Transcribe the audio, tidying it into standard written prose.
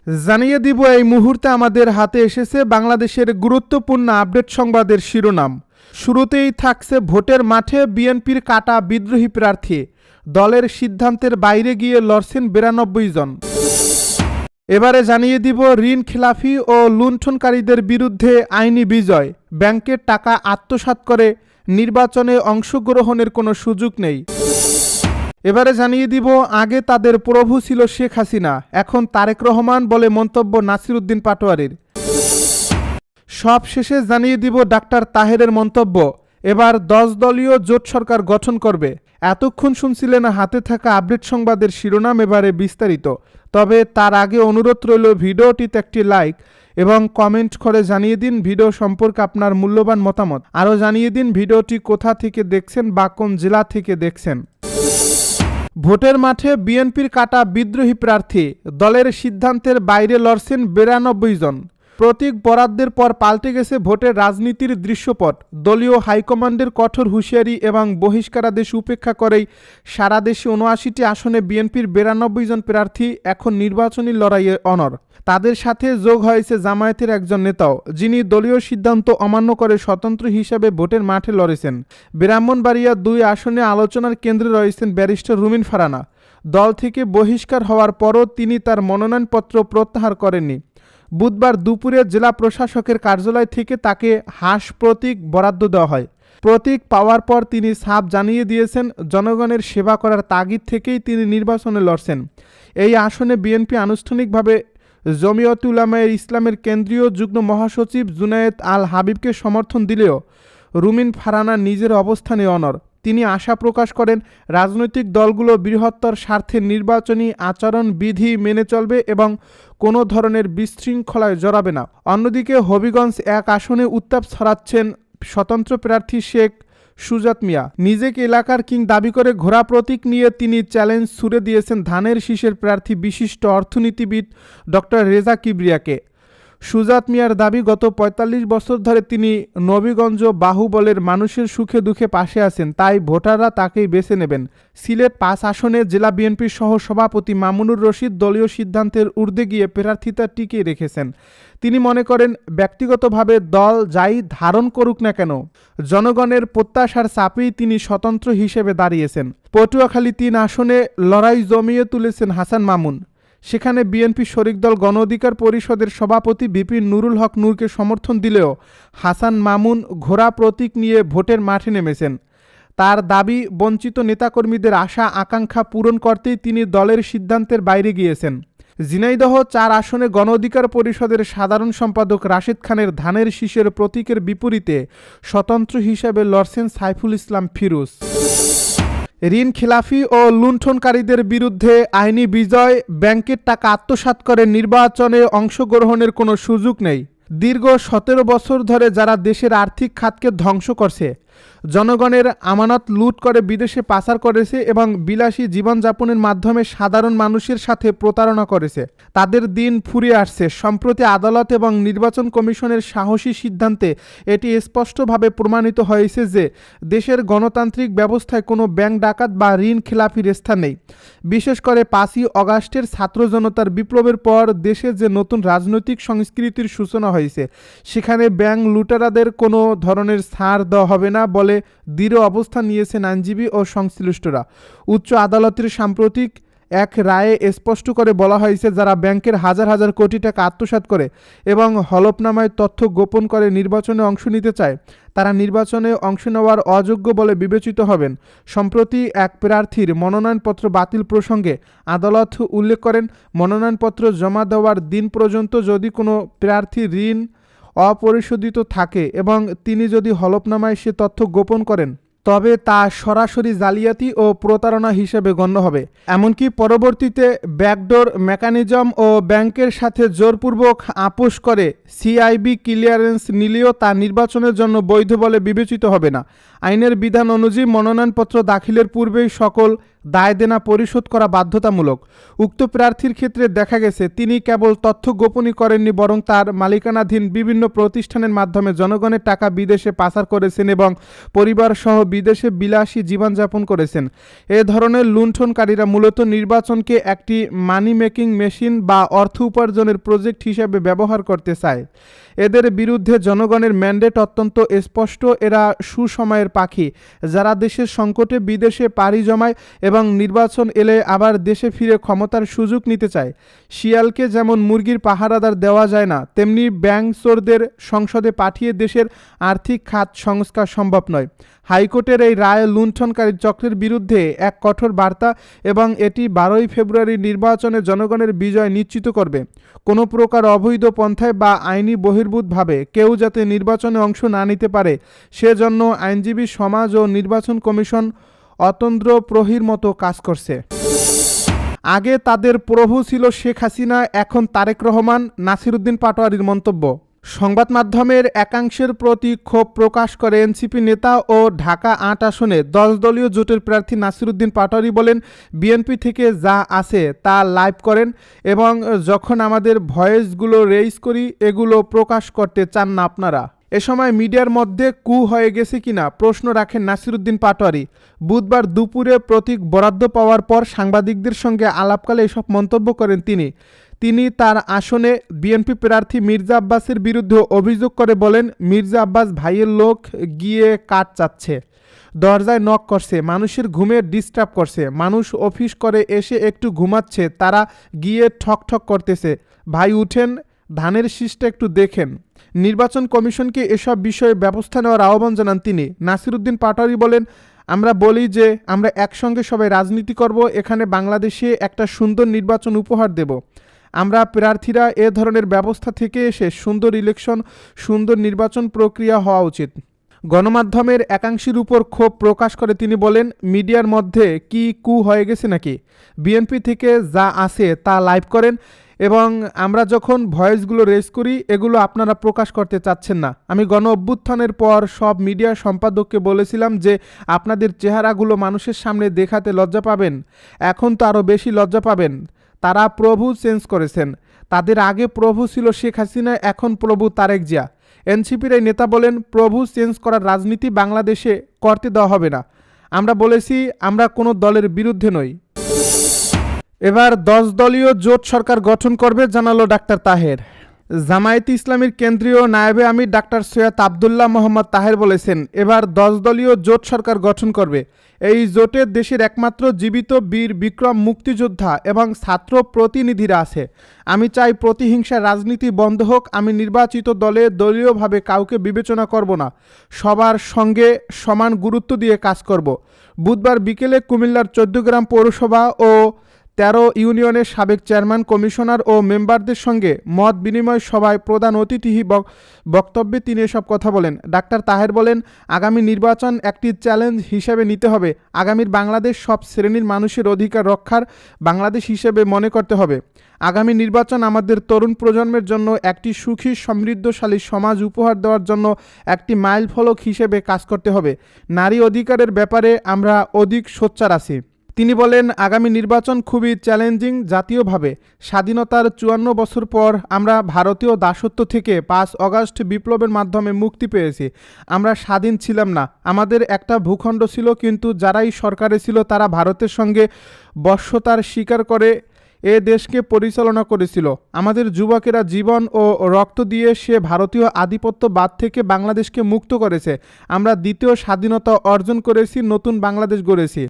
জানিয়ে দিব এই মুহূর্তে আমাদের হাতে এসেছে বাংলাদেশের গুরুত্বপূর্ণ আপডেট সংবাদের শিরোনাম। শুরুতেই থাকছে ভোটের মাঠে বিএনপির কাটা বিদ্রোহী প্রার্থী, দলের সিদ্ধান্তের বাইরে গিয়ে লড়ছেন 92 জন। এবারে জানিয়ে দিব ঋণ খেলাফি ও লুণ্ঠনকারীদের বিরুদ্ধে আইনি বিজয়, ব্যাংকের টাকা আত্মসাৎ করে নির্বাচনে অংশগ্রহণের কোনো সুযোগ নেই। এবারে জানিয়ে দিব আগে তাদের প্রভু ছিল শেখ হাসিনা, এখন তারেক রহমান বলে মন্তব্য নাসির উদ্দিন পাটোয়ারির। সব শেষে জানিয়ে দিব ডাক্তার তাহেরের মন্তব্য, এবার 10 দলীয় জোট সরকার গঠন করবে। এতক্ষণ শুনছিলেন হাতে থাকা আপডেট সংবাদের শিরোনাম, এবারে বিস্তারিত। তবে তার আগে অনুরোধ রইল ভিডিওটিতে একটি লাইক এবং কমেন্ট করে জানিয়ে দিন ভিডিও সম্পর্কে আপনার মূল্যবান মতামত। আরও জানিয়ে দিন ভিডিওটি কোথা থেকে দেখছেন বা কোন জেলা থেকে দেখছেন। ভোটের মাঠে বিএনপির কাটা বিদ্রোহী প্রার্থী, দলের সিদ্ধান্তের বাইরে লড়ছেন 92 জন। প্রতীক বরাদ্দের পর পাল্টে গেছে ভোটের রাজনীতির দৃশ্যপট। দলীয় হাইকমান্ডের কঠোর হুঁশিয়ারি এবং বহিষ্কারাদেশ উপেক্ষা করেই সারা দেশে ৭৯টি আসনে বিএনপির 92 জন প্রার্থী এখন নির্বাচনী লড়াইয়ে অনড়। তাদের সাথে যোগ হয়েছে জামায়াতের একজন নেতাও, যিনি দলীয় সিদ্ধান্ত অমান্য করে স্বতন্ত্র হিসাবে ভোটের মাঠে লড়েছেন। ব্রাহ্মণবাড়িয়া 2 আসনে আলোচনার কেন্দ্রে রয়েছেন ব্যারিস্টার রুমিন ফারানা। দল থেকে বহিষ্কার হওয়ার পরও তিনি তার মনোনয়নপত্র প্রত্যাহার করেননি। বুধবার দুপুরে জেলা প্রশাসকের কার্যালয় থেকে তাকে হাঁস প্রতীক বরাদ্দ দেওয়া হয়। প্রতীক পাওয়ার পর তিনি সাফ জানিয়ে দিয়েছেন, জনগণের সেবা করার তাগিদ থেকেই তিনি নির্বাচনে লড়ছেন। এই আসনে বিএনপি আনুষ্ঠানিকভাবে জমিয়ত উলামায়ে ইসলামের কেন্দ্রীয় যুগ্ম মহাসচিব জুনায়েদ আল হাবিবকে সমর্থন দিলেও রুমিন ফারানা নিজের অবস্থানে অনড়। তিনি আশা প্রকাশ করেন, রাজনৈতিক দলগুলো বৃহত্তর স্বার্থে নির্বাচনী আচরণ বিধি মেনে চলবে এবং কোনো ধরনের বিশৃঙ্খলায় জড়াবে না। অন্যদিকে হবিগঞ্জ 1 আসনে উত্তাপ ছড়াচ্ছেন স্বতন্ত্র প্রার্থী শেখ সুজাত মিয়া। নিজেকে এলাকার কিং দাবি করে ঘোড়া প্রতীক নিয়ে তিনি চ্যালেঞ্জ ছুড়ে দিয়েছেন ধানের শীষের প্রার্থী বিশিষ্ট অর্থনীতিবিদ ডক্টর রেজা কিবরিয়াকে। সুজাত মিয়ার দাবি, গত ৪৫ বছর ধরে তিনি নবীগঞ্জ বাহুবলের মানুষের সুখে দুঃখে পাশে আছেন, তাই ভোটাররা তাকেই বেছে নেবেন। সিলেট 5 আসনে জেলা বিএনপির সহ সভাপতি মামুনুর রশিদ দলীয় সিদ্ধান্তের ঊর্ধ্বে গিয়ে প্রার্থিতা টিকিয়ে রেখেছেন। তিনি মনে করেন, ব্যক্তিগতভাবে দল যাই ধারণ করুক না কেন, জনগণের প্রত্যাশার চাপেই তিনি স্বতন্ত্র হিসেবে দাঁড়িয়েছেন। পটুয়াখালী 3 আসনে লড়াই জমিয়ে তুলেছেন হাসান মামুন। সেখানে বিএনপি শরিক দল গণ অধিকার পরিষদের সভাপতি বিপি নুরুল হক নূরকে সমর্থন দিলেও হাসান মামুন ঘোড়া প্রতীক নিয়ে ভোটের মাঠে নেমেছেন। তার দাবি, বঞ্চিত নেতাকর্মীদের আশা আকাঙ্ক্ষা পূরণ করতেই তিনি দলের সিদ্ধান্তের বাইরে গিয়েছেন। ঝিনাইদহ 4 আসনে গণ অধিকার পরিষদের সাধারণ সম্পাদক রাশেদ খানের ধানের শীষের প্রতীকের বিপরীতে স্বতন্ত্র হিসেবে লড়ছেন সাইফুল ইসলাম ফিরোজ। ঋণ খেলাফি ও লুণ্ঠনকারীদের বিরুদ্ধে আইনি বিজয়, ব্যাংকের টাকা আত্মসাৎ করে নির্বাচনে অংশগ্রহণের কোনো সুযোগ নেই। দীর্ঘ 17 বছর ধরে যারা দেশের আর্থিক খাতকে ধ্বংস করছে, জনগণের আমানত লুট করে বিদেশে পাচার করেছে এবং বিলাসী জীবনযাপনের মাধ্যমে সাধারণ মানুষের সাথে প্রতারণা করেছে, তাদের দিন ফুরিয়ে আসছে। সম্প্রতি আদালত এবং নির্বাচন কমিশনের সাহসী সিদ্ধান্তে এটি স্পষ্টভাবে প্রমাণিত হয়েছে যে দেশের গণতান্ত্রিক ব্যবস্থায় কোনো ব্যাংক ডাকাত বা ঋণ খেলাপির স্থান নেই। বিশেষ করে 5ই অগাস্টের ছাত্র জনতার বিপ্লবের পর দেশে যে নতুন রাজনৈতিক সংস্কৃতির সূচনা হয়েছে, সেখানে ব্যাংক লুটেরাদের কোনো ধরনের ছাড় দেওয়া হবে না বলে দৃঢ় অবস্থান নিয়েছেন আইনজীবী ও সংশ্লিষ্টরা। উচ্চ আদালতের সাম্প্রতিক এক রায়ে স্পষ্ট করে বলা হয়েছে, যারা ব্যাংকের হাজার হাজার কোটি টাকা আত্মসাৎ করে এবং হলফনামায় তথ্য গোপন করে নির্বাচনে অংশ নিতে চায়, তারা নির্বাচনে অংশ নেওয়ার অযোগ্য বলে বিবেচিত হবেন। সম্প্রতি এক প্রার্থীর মনোনয়নপত্র বাতিল প্রসঙ্গে আদালত উল্লেখ করেন, মনোনয়নপত্র জমা দেওয়ার দিন পর্যন্ত যদি কোনো প্রার্থী ঋণ অপরিশোধিত থাকে এবং তিনি যদি হলফনামায় সে তথ্য গোপন করেন, তবে তা সরাসরি জালিয়াতি ও প্রতারণা হিসেবে গণ্য হবে। এমনকি পরবর্তীতে ব্যাকডোর মেকানিজম ও ব্যাংকের সাথে জোরপূর্বক আপোষ করে সিআইবি ক্লিয়ারেন্স নিলেও তা নির্বাচনের জন্য বৈধ বলে বিবেচিত হবে না। আইনের বিধান অনুযায়ী মনোনয়নপত্র দাখিলের পূর্বেই সকল দায় দেনা পরিশোধ করা বাধ্যতামূলক। উক্ত প্রার্থীর ক্ষেত্রে দেখা গেছে তিনি কেবল তথ্য গোপনই করেননি, বরং তার মালিকানাধীন বিভিন্ন প্রতিষ্ঠানের মাধ্যমে জনগণের টাকা বিদেশে পাচার করেছেন এবং পরিবারসহ বিদেশে বিলাসী জীবনযাপন করেছেন। এ ধরনের লুণ্ঠনকারীরা মূলত নির্বাচনকে একটি মানি মেকিং মেশিন বা অর্থ উপার্জনের প্রজেক্ট হিসেবে ব্যবহার করতে চায়। এদের বিরুদ্ধে জনগণের ম্যান্ডেট অত্যন্ত স্পষ্ট। এরা সুসময়ের পাখি, যারা দেশের সংকটে বিদেশে পাড়ি জমায় এবং নির্বাচন এলে আবার দেশে ফিরে ক্ষমতার সুযোগ নিতে চায়। শিয়ালকে যেমন মুরগির পাহারাদার দেওয়া যায় না, তেমনি ব্যাংক চোরদের সংসদে পাঠিয়ে দেশের আর্থিক খাত সংস্কার সম্ভব নয়। হাইকোর্টের এই রায় লুণ্ঠনকারী চক্রের বিরুদ্ধে এক কঠোর বার্তা এবং এটি 12ই ফেব্রুয়ারি নির্বাচনে জনগণের বিজয় নিশ্চিত করবে। কোনো প্রকার অবৈধ পন্থায় বা আইনি বহির্ভূতভাবে কেউ যাতে নির্বাচনে অংশ না নিতে পারে, সেজন্য আইনজীবী সমাজ ও নির্বাচন কমিশন অতন্দ্র প্রহরীর মতো কাজ করছে। আগে তাদের প্রভু ছিল শেখ হাসিনা, এখন তারেক রহমান, নাসিরুদ্দিন পাটোয়ারীর মন্তব্য। সংবাদ মাধ্যমের একাংশের প্রতি ক্ষোভ প্রকাশ করে এনসিপি নেতা ও ঢাকা ৮ আসনে 10 দলীয় জোটের প্রার্থী নাসিরুদ্দিন পাটোয়ারী বলেন, বিএনপি থেকে যা আছে তা লাইভ করেন এবং যখন আমাদের ভয়েসগুলো রেইজ করি এগুলো প্রকাশ করতে চান না আপনারা। এ সময় মিডিয়ার মধ্যে কু হয়ে গেছে কিনা প্রশ্ন রাখেন নাসিরুদ্দিন পাটোয়ারী। বুধবার দুপুরে প্রতীক বরাদ্দ পাওয়ার পর সাংবাদিকদের সঙ্গে আলাপকালে এসব মন্তব্য করেন তিনি তার আসনে বিএনপি প্রার্থী মির্জা আব্বাসের বিরুদ্ধে অভিযোগ করে বলেন, মির্জা আব্বাস ভাইয়ের লোক গিয়ে কাঠ চাচ্ছে, দরজায় নক করছে, মানুষের ঘুমে ডিস্টার্ব করছে, মানুষ অফিস করে এসে একটু ঘুমাচ্ছে, তারা গিয়ে ঠক করতেছে, ভাই উঠেন, ধানের শীষটা একটু দেখেন। নির্বাচন কমিশনকে এসব বিষয়ে ব্যবস্থা নেওয়ার আহ্বান জানান তিনি। নাসিরুদ্দিন পাটোয়ারী বলেন, আমরা বলি যে আমরা একসঙ্গে সবাই রাজনীতি করব, এখানে বাংলাদেশে একটা সুন্দর নির্বাচন উপহার দেব। আমরা প্রার্থীরা এ ধরনের ব্যবস্থা থেকে এসে সুন্দর ইলেকশন, সুন্দর নির্বাচন প্রক্রিয়া হওয়া উচিত। গণমাধ্যমের একাংশের উপর ক্ষোভ প্রকাশ করে তিনি বলেন, মিডিয়ার মধ্যে কি কু হয়ে গেছে নাকি? বিএনপি থেকে যা আছে তা লাইভ করেন এবং আমরা যখন ভয়েসগুলো রেজ করি এগুলো আপনারা প্রকাশ করতে চাচ্ছেন না। আমি গণ অভ্যুত্থানের পর সব মিডিয়া সম্পাদককে বলেছিলাম যে আপনাদের চেহারাগুলো মানুষের সামনে দেখাতে লজ্জা পাবেন, এখন তো আরও বেশি লজ্জা পাবেন। তারা প্রভু চেঞ্জ করেছেন, তাদের আগে প্রভু ছিল শেখ হাসিনা, এখন প্রভু তারেক জিয়া। এনসিপির এই নেতা বলেন, প্রভু চেঞ্জ করার রাজনীতি বাংলাদেশে করতে দেওয়া হবে না। আমরা বলেছি আমরা কোনো দলের বিরুদ্ধে নই। এবার 10 দলীয় জোট সরকার গঠন করবে জানালো ডাক্তার তাহের। জামায়াতে ইসলামীর কেন্দ্রীয় নায়েবে আমির ডাক্তার সৈয়দ আবদুল্লাহ মোহাম্মদ তাহের বলেছেন, এবার 10 দলীয় জোট সরকার গঠন করবে। এই জোটে দেশের একমাত্র জীবিত বীর বিক্রম মুক্তিযোদ্ধা এবং ছাত্র প্রতিনিধিরা আছে। আমি চাই প্রতিহিংসার রাজনীতি বন্ধ হোক। আমি নির্বাচিত দলে দলীয়ভাবে কাউকে বিবেচনা করব না, সবার সঙ্গে সমান গুরুত্ব দিয়ে কাজ করব। বুধবার বিকেলে কুমিল্লার 14 গ্রাম পৌরসভা ও 13 ইউনিয়নের সাবেক চেয়ারম্যান, কমিশনার ও মেম্বারদের সঙ্গে মত বিনিময় সভায় প্রধান অতিথি বক্তব্যে তিনি এসব কথা বলেন। ডাক্তার তাহের বলেন, আগামী নির্বাচন একটি চ্যালেঞ্জ হিসেবে নিতে হবে। আগামীর বাংলাদেশ সব শ্রেণীর মানুষের অধিকার রক্ষার বাংলাদেশ হিসেবে মনে করতে হবে। আগামী নির্বাচন আমাদের তরুণ প্রজন্মের জন্য একটি সুখী সমৃদ্ধশালী সমাজ উপহার দেওয়ার জন্য একটি মাইলফলক হিসেবে কাজ করতে হবে। নারী অধিকারের ব্যাপারে আমরা অধিক সোচ্চার আছি। তিনি বলেন, আগামী নির্বাচন খুবই চ্যালেঞ্জিং জাতীয়ভাবে। স্বাধীনতার 54 বছর পর আমরা ভারতীয় দাসত্ব থেকে 5 আগস্ট বিপ্লবের মাধ্যমে মুক্তি পেয়েছি। আমরা স্বাধীন ছিলাম না, আমাদের একটা ভূখণ্ড ছিল, কিন্তু যারাই সরকারে ছিল তারা ভারতের সঙ্গে বশ্যতার স্বীকার করে এ দেশকে পরিচালনা করেছিল। আমাদের যুবকেরা জীবন ও রক্ত দিয়ে সে ভারতীয় আধিপত্যবাদ থেকে বাংলাদেশকে মুক্ত করেছে। আমরা দ্বিতীয় স্বাধীনতা অর্জন করেছি, নতুন বাংলাদেশ গড়েছি।